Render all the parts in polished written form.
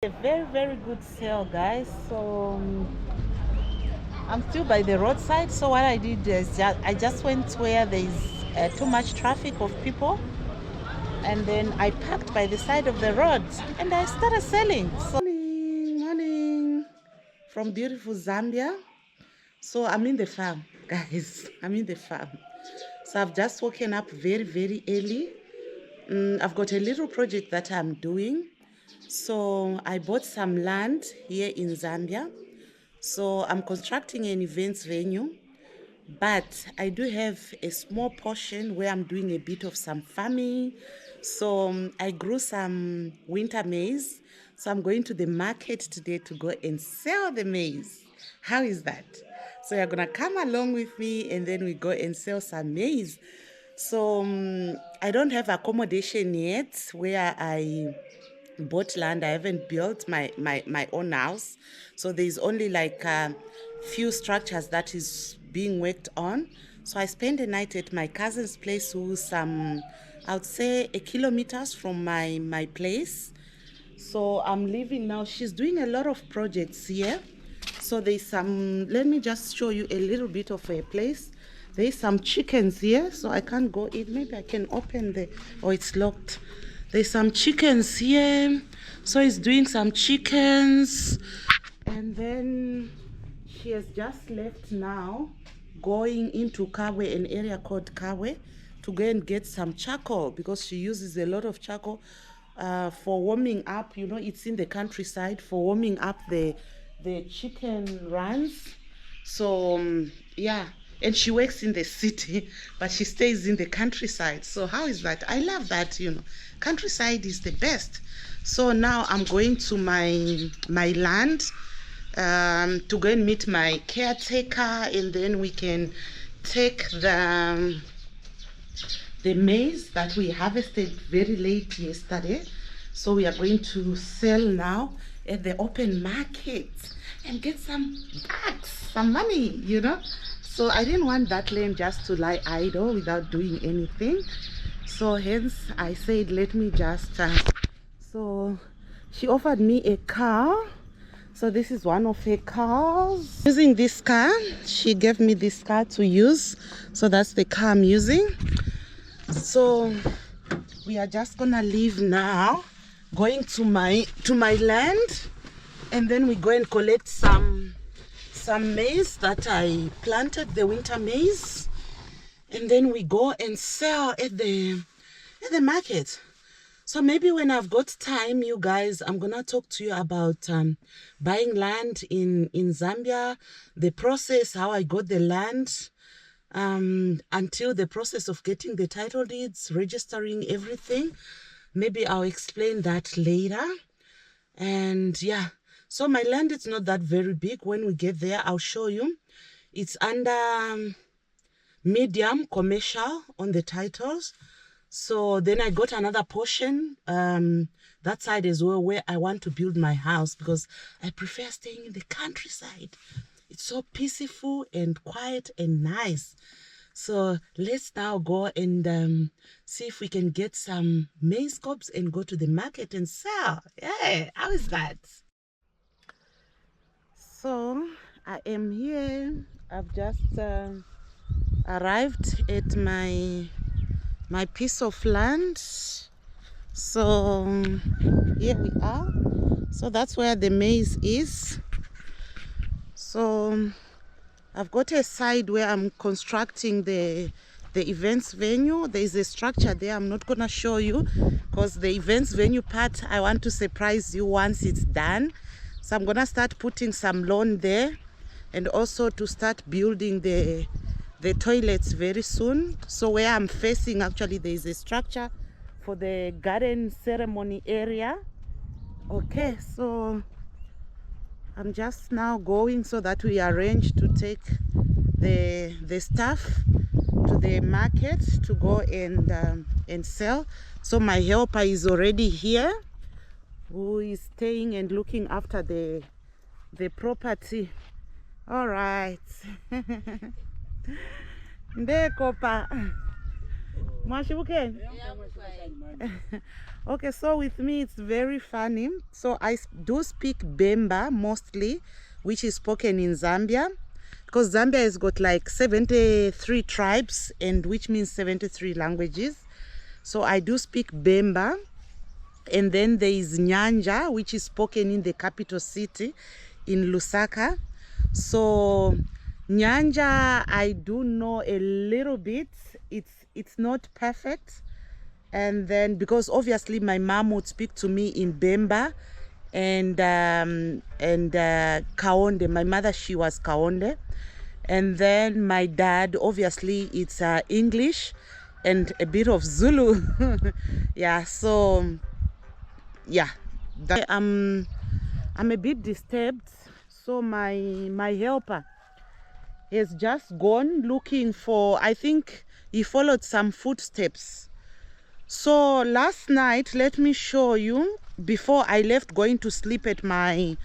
A very good sale, guys. So I'm still by the roadside. So what I did is I just went where there's too much traffic of people, and then I parked by the side of the road and I started selling. So morning from beautiful Zambia. So I'm in the farm, guys. I'm in the farm. So I've just woken up very early. I've got a little project that I'm doing. So I bought some land here in Zambia. So I'm constructing an events venue, but I do have a small portion where I'm doing a bit of some farming. So I grew some winter maize. So I'm going to the market today to go and sell the maize. How is that? So you're gonna come along with me and then we go and sell some maize. So I don't have accommodation yet where I bought land. I haven't built my own house. So there's only like a few structures that is being worked on. So I spent the night at my cousin's place who's I would say a kilometers from my place. So I'm leaving now. She's doing a lot of projects here. So there's some, let me just show you a little bit of a place. There's some chickens here, so I can't go in. Maybe I can open the, oh, it's locked. There's some chickens here. So he's doing some chickens. And then she has just left now, going into Kawe, an area called Kawe, to go and get some charcoal because she uses a lot of charcoal for warming up. You know, it's in the countryside for warming up the chicken runs. So yeah, and she works in the city but she stays in the countryside. So how is that? I love that, you know, countryside is the best. So now I'm going to my land to go and meet my caretaker, and then we can take the maize that we harvested very late yesterday. So we are going to sell now at the open market and get some bucks, some money, you know. So I didn't want that land just to lie idle without doing anything. So hence I said, let me just so she offered me a car. So this is one of her cars. Using this car, she gave me this car to use. So that's the car I'm using. So we are just gonna leave now, going to my land, and then we go and collect some maize that I planted, the winter maize, and then we go and sell at the market. So maybe when I've got time, you guys, I'm gonna talk to you about buying land in Zambia, the process, how I got the land, until the process of getting the title deeds, registering everything. Maybe I'll explain that later. And yeah, so my land is not that very big. When we get there, I'll show you. It's under medium commercial on the titles. So then I got another portion that side as well where I want to build my house because I prefer staying in the countryside. It's so peaceful and quiet and nice. So let's now go and see if we can get some maize cobs and go to the market and sell. Yeah, how is that? So I am here. I've just arrived at my piece of land. So here we are. So that's where the maize is. So I've got a side where I'm constructing the events venue. There's a structure there. I'm not gonna show you because the events venue part I want to surprise you once it's done. So I'm gonna start putting some lawn there, and also to start building the toilets very soon. So where I'm facing, actually there is a structure for the garden ceremony area. Okay, so I'm just now going so that we arrange to take the stuff to the market to go and sell. So my helper is already here, who is staying and looking after the property. All right. Ndekopa. Mwashibukeni? Okay, so with me it's very funny. So I do speak Bemba mostly, which is spoken in Zambia, because Zambia has got like 73 tribes, and which means 73 languages. So I do speak Bemba. And then there is Nyanja, which is spoken in the capital city in Lusaka. So Nyanja I do know a little bit. It's not perfect. And then because obviously my mom would speak to me in Bemba and Kaonde. My mother, she was Kaonde. And then my dad, obviously it's English and a bit of Zulu. Yeah, so yeah, I'm a bit disturbed. So my helper has just gone looking for, I think he followed some footsteps. So last night, let me show you, before I left going to sleep at my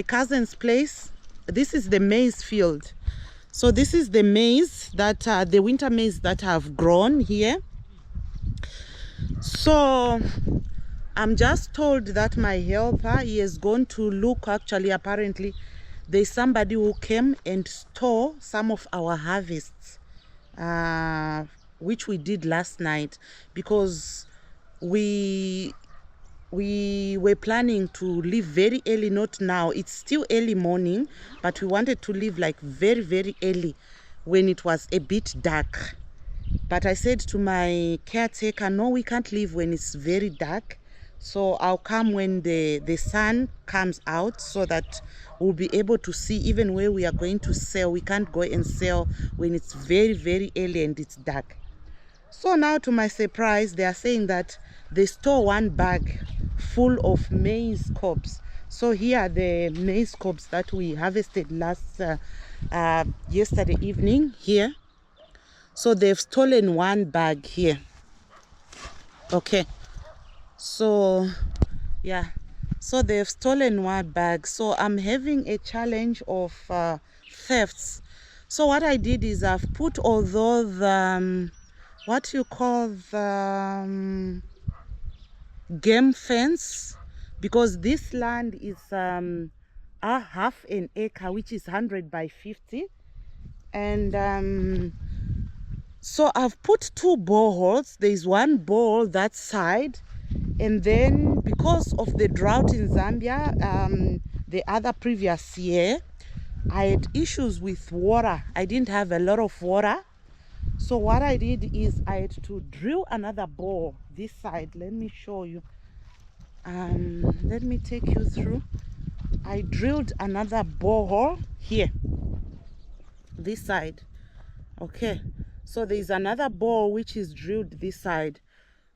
cousin's place. This is the maize field. So this is the maize that the winter maize that have grown here. So I'm just told that my helper, he has gone to look. Actually, apparently there's somebody who came and stole some of our harvests, which we did last night, because we were planning to leave very early. Not now, it's still early morning, but we wanted to leave like very early when it was a bit dark. But I said to my caretaker, no, we can't leave when it's very dark. So I'll come when the sun comes out, so that we'll be able to see even where we are going to sell. We can't go and sell when it's very early and it's dark. So now, to my surprise, they are saying that they stole one bag full of maize cobs. So here are the maize cobs that we harvested yesterday evening here. So they've stolen one bag here. Okay. So yeah, so they've stolen one bag. So I'm having a challenge of thefts. So what I did is I've put all those what you call the game fence, because this land is a half an acre, which is 100 by 50, and so I've put two boreholes. There's one borehole that side, and then because of the drought in Zambia, the other previous year, I had issues with water. I didn't have a lot of water. So what I did is I had to drill another bore this side. Let me show you. Let me take you through. I drilled another borehole here, this side. Okay, so there's another bore which is drilled this side.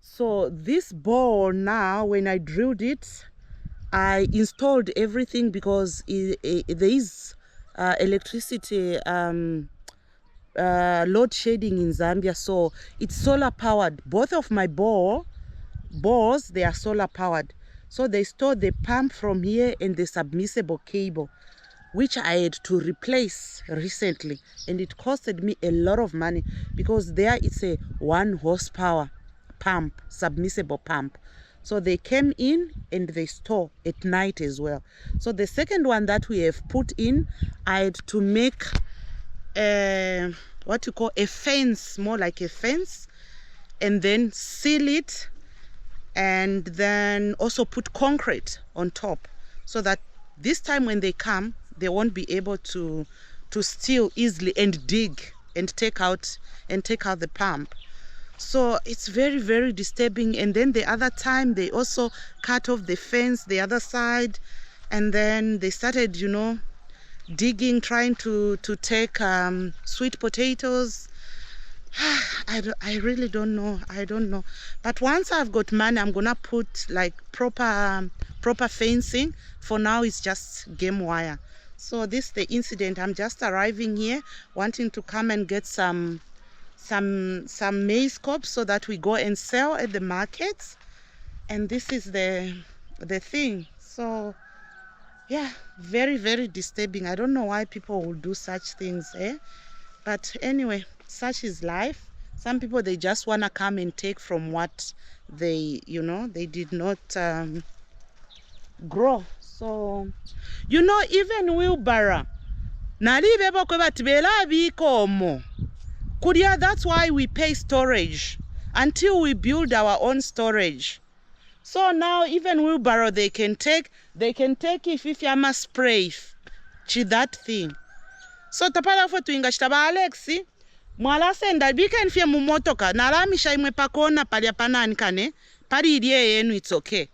So this bore, now when I drilled it, I installed everything, because there is electricity load shedding in Zambia. So it's solar powered. Both of my bores, they are solar powered. So they stored the pump from here and the submersible cable, which I had to replace recently, and it costed me a lot of money, because there it's a 1 horsepower pump, submersible pump. So they came in and they store at night as well. So the second one that we have put in, I had to make what you call a fence, more like a fence, and then seal it, and then also put concrete on top, so that this time when they come, they won't be able to steal easily and dig and take out the pump. So it's very disturbing. And then the other time they also cut off the fence, the other side, and then they started, you know, digging, trying to take sweet potatoes. I really don't know. I don't know. But once I've got money, I'm gonna put like proper fencing. For now, it's just game wire. So this is the incident. I'm just arriving here, wanting to come and get some maize cobs so that we go and sell at the markets. And this is the thing. So yeah, very disturbing. I don't know why people will do such things, eh? But anyway, such is life. Some people, they just want to come and take from what they, you know, they did not grow. So, you know, even wheelbarrow. That's why we pay storage until we build our own storage. So now even wheelbarrow they can take if you must spray that thing. So tapala for tuinga chitaba Alexi mwala senda weekend fye mu motoka nalamisha imwe pakona pali panani kane pali iliye yenu, it's okay.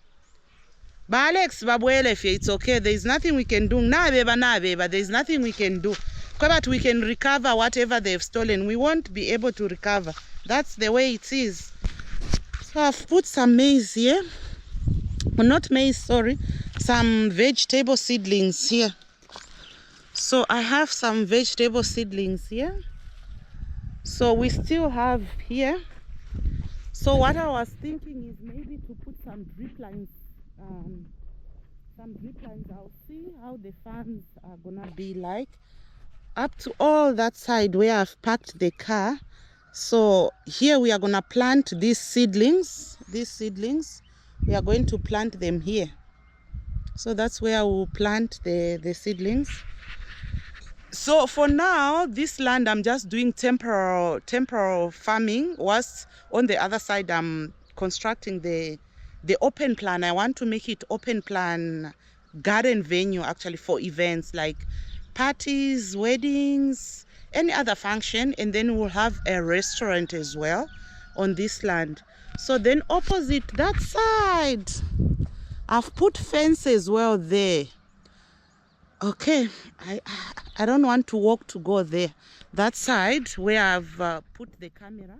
Ba Alex babwele fye, it's okay. There is nothing we can do. Na beba there is nothing we can do. But we can recover whatever they've stolen. We won't be able to recover. That's the way it is. So I've put some maize here. Well, not maize, sorry. Some vegetable seedlings here. So I have some vegetable seedlings here. So we still have here. So what I was thinking is maybe to put some drip lines. I'll see how the farms are gonna be like. Up to all that side where I've parked the car. So here we are gonna plant these seedlings. We are going to plant them here. So that's where we'll plant the seedlings. So for now, this land I'm just doing temporal farming. Whilst on the other side I'm constructing the open plan. I want to make it open plan garden venue actually for events like parties, weddings, any other function, and then we'll have a restaurant as well on this land. So then opposite that side, I've put fence as well there. Okay, I don't want to walk to go there. That side where I've put the camera.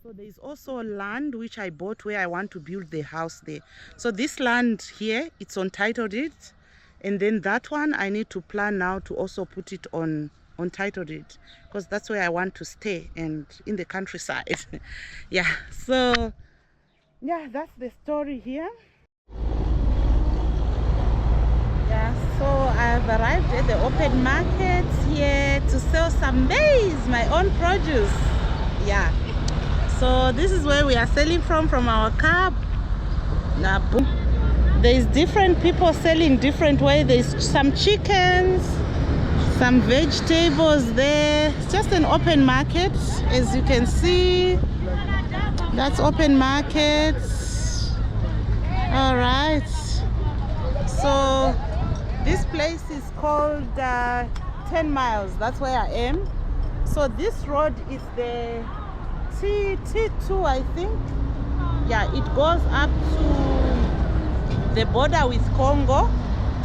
So there is also land which I bought where I want to build the house there. So this land here, it's on title deed. And then that one, I need to plan now to also put it on title deed, because that's where I want to stay and in the countryside. Yeah, so yeah, that's the story here. Yeah, so I've arrived at the open market here to sell some maize, my own produce. Yeah, so this is where we are selling from our car. Now, boom. There's different people selling different way. There's some chickens, some vegetables there. It's just an open market, as you can see. That's open market. All right. So this place is called 10 miles. That's where I am. So this road is the T2, I think. Yeah, it goes up to the border with Congo.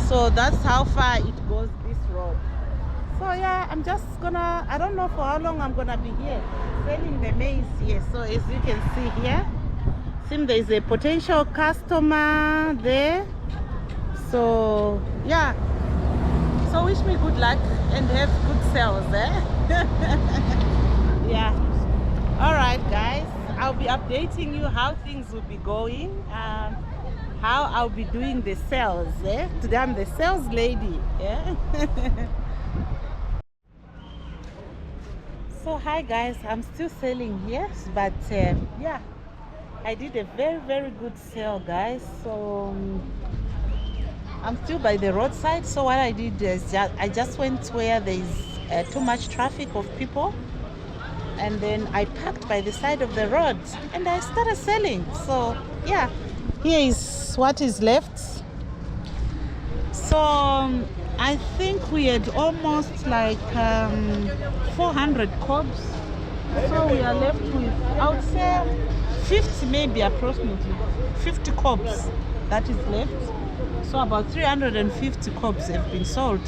So that's how far it goes, this road. So yeah, I'm just gonna, I don't know for how long I'm gonna be here selling the maize here. So as you can see here, seems there is a potential customer there. So yeah, so wish me good luck and have good sales, eh? Yeah, all right guys, I'll be updating you how things will be going, how I'll be doing the sales, eh? Today I'm the sales lady, yeah. So hi guys, I'm still selling here, but yeah, I did a very good sale guys. So I'm still by the roadside. So what I did is I just went where there is too much traffic of people, and then I parked by the side of the road and I started selling. So yeah, here is what is left. So I think we had almost like 400 cobs. So we are left with, I would say 50, maybe approximately 50 cobs that is left. So about 350 cobs have been sold.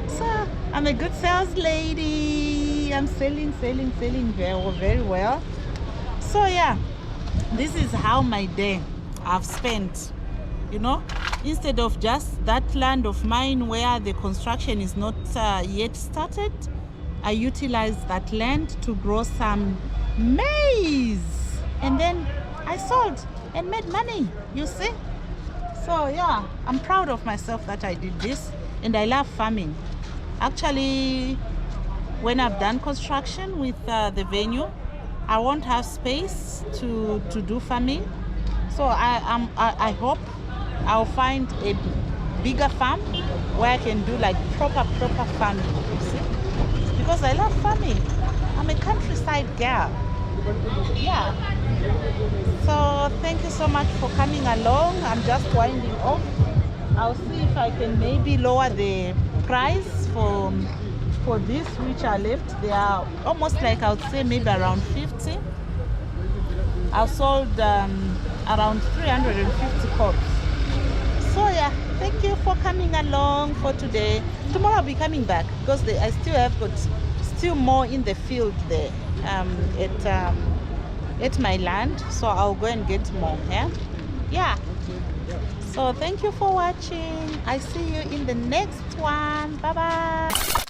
So I'm a good sales lady. I'm selling very well. So yeah, this is how my day I've spent. You know, instead of just that land of mine where the construction is not yet started, I utilized that land to grow some maize, and then I sold and made money, you see. So yeah, I'm proud of myself that I did this, and I love farming. Actually, when I've done construction with the venue, I won't have space to do farming. So I hope I'll find a bigger farm where I can do like proper farming, you see? Because I love farming. I'm a countryside girl. Yeah. So thank you so much for coming along. I'm just winding off. I'll see if I can maybe lower the price for this which are left. They are almost like, I would say maybe around 50. I've sold around 350 cups. So yeah, thank you for coming along for today. Tomorrow I'll be coming back because I still have got still more in the field there at my land. So I'll go and get more. Yeah. So thank you for watching. I see you in the next one. Bye bye.